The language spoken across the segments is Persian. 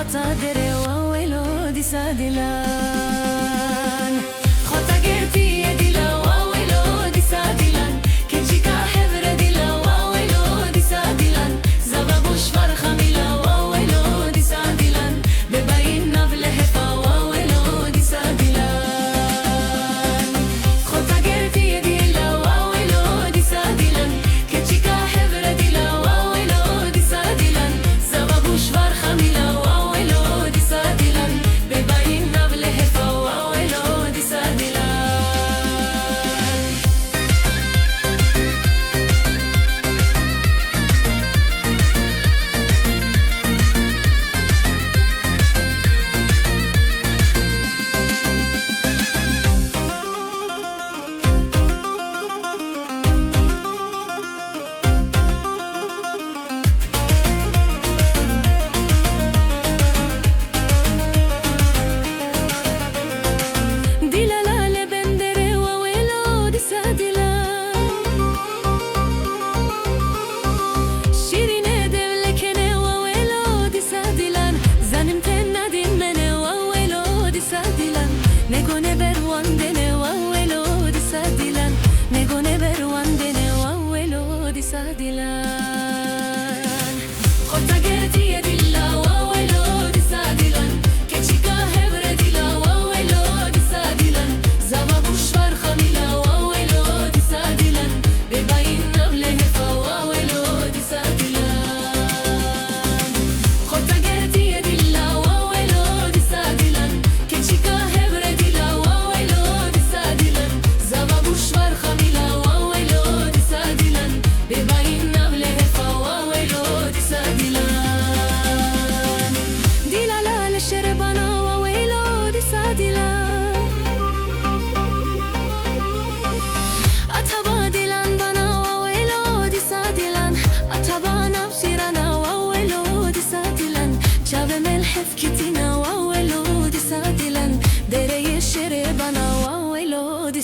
خطا دره و ولو دیسا دیلان خطا گرتی دیلا و ولو دیسا دیلان که چیکا حبر دیلا و ولو دیسا دیلان زبابوش فرخ میلا و ولو دیسا دیلان ببین نبله حفا و ولو دیسا دیلان خطا گرتی دیلا و ولو دیسا دیلان که چیکا حبر دیلا و ولو دیسا دیلان زبابوش فرخ میلا و ولو دیسا دیلان ببین نبله حفا و ولو دیسا دیلان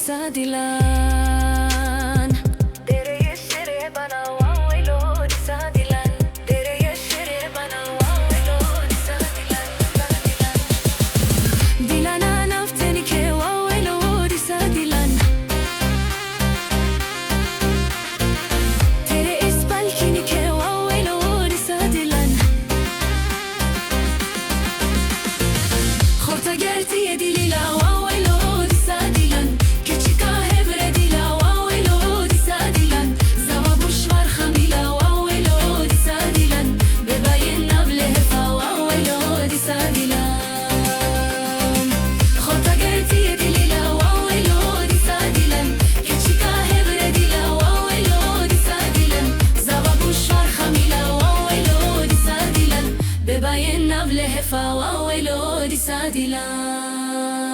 Sadilan Dere yeshere bana wawelo di Sadilan Dere yeshere bana wawelo di Sadilan Dilana nafteni ke wawelo di Sadilan Tere isbalkini ke wawelo di Sadilan Khorta gerti dilila wawelo di Sadilan بباين نبله فوا ولو دي سادلان